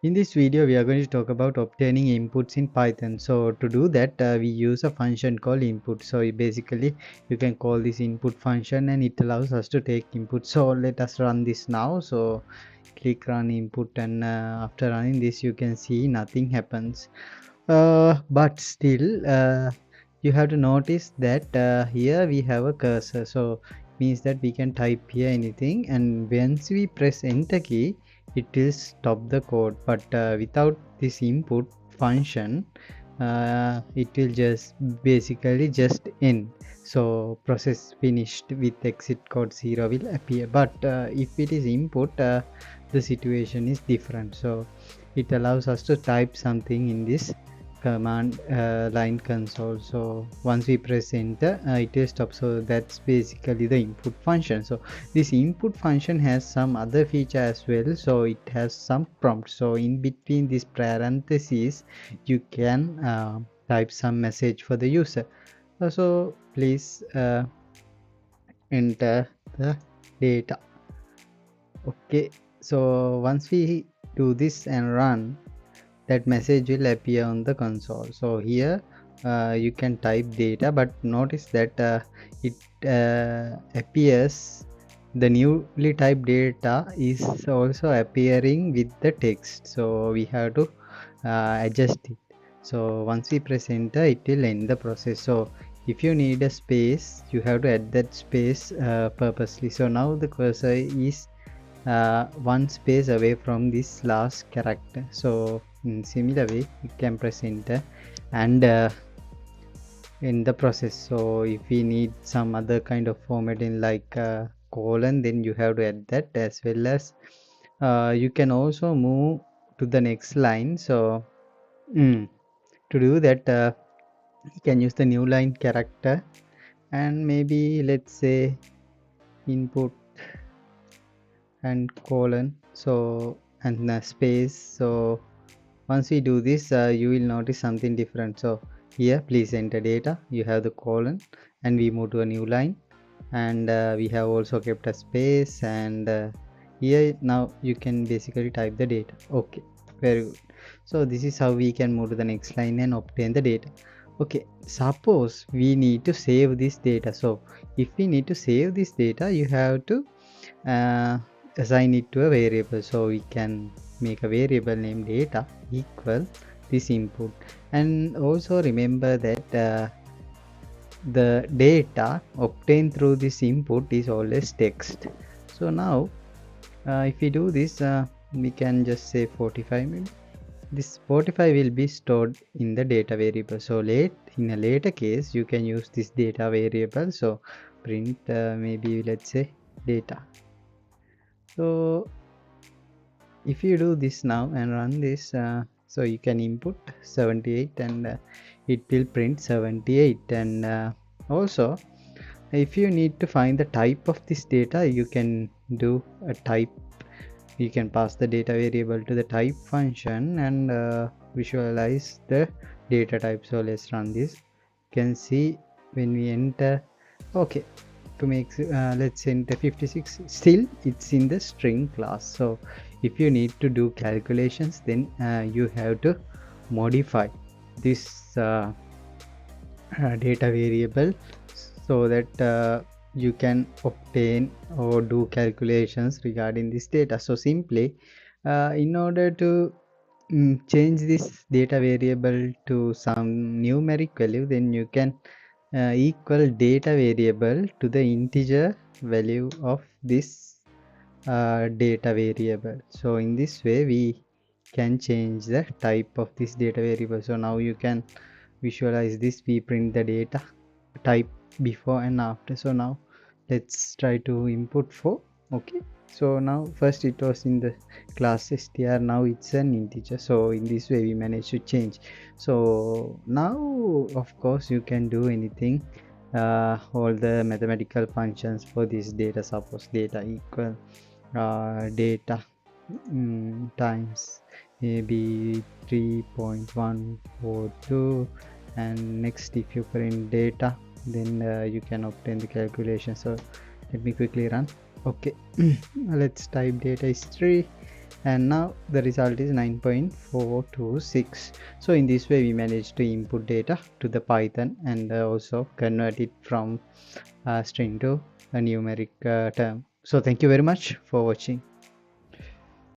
In this video, we are going to talk about obtaining inputs in Python. So to do that, we use a function called input. So basically, you can call this input function and it allows us to take input. So let us run this now. So click run input, and after running this, you can see nothing happens. But still, you have to notice that here we have a cursor. So means that we can type here anything, and once we press enter key, it will stop the code. But without this input function, it will just basically just end. So process finished with exit code 0 will appear. But if it is input, the situation is different. So it allows us to type something in this command line console. So once we press enter, it will stop. So that's basically the input function. So this input function has some other feature as well. So it has some prompt. So in between this parentheses, you can type some message for the user. So please enter the data. Okay, so once we do this and run, that message will appear on the console. So here you can type data, but notice that it appears, the newly typed data is also appearing with the text. So we have to adjust it. So once we press enter, it will end the process. So if you need a space, you have to add that space purposely. So now the cursor is one space away from this last character. So in similar way, you can press enter and in the process. So if we need some other kind of formatting like colon, then you have to add that, as well as you can also move to the next line. So to do that, you can use the new line character, and maybe let's say input and colon, so and space. So once we do this, you will notice something different. So here please enter data, you have the colon, and we move to a new line, and we have also kept a space, and here now you can basically type the data. Okay, very good. So this is how we can move to the next line and obtain the data. Okay, suppose we need to save this data. So if we need to save this data, you have to assign it to a variable. So we can make a variable named data equal this input, and also remember that the data obtained through this input is always text. So now if we do this, we can just say 45 maybe. This 45 will be stored in the data variable. So in a later case, you can use this data variable. So print maybe let's say data. So if you do this now and run this, so you can input 78, and it will print 78. And also if you need to find the type of this data, you can do a type. You can pass the data variable to the type function and visualize the data type. So let's run this. You can see when we enter, okay, to make let's enter 56, still it's in the string class. So if you need to do calculations, then you have to modify this data variable so that you can obtain or do calculations regarding this data. So simply in order to change this data variable to some numeric value, then you can equal data variable to the integer value of this data variable. So in this way we can change the type of this data variable. So now you can visualize this. We print the data type before and after. So now let's try to input 4. Okay, so now first it was in the class str, now it's an integer. So in this way we managed to change. So now of course you can do anything, all the mathematical functions for this data. Suppose data equal data times maybe 3.142, and next if you print data, then you can obtain the calculation. So let me quickly run. Okay, let's type data is 3, and now the result is 9.426. So in this way we managed to input data to the Python and also convert it from string to a numeric term. So thank you very much for watching.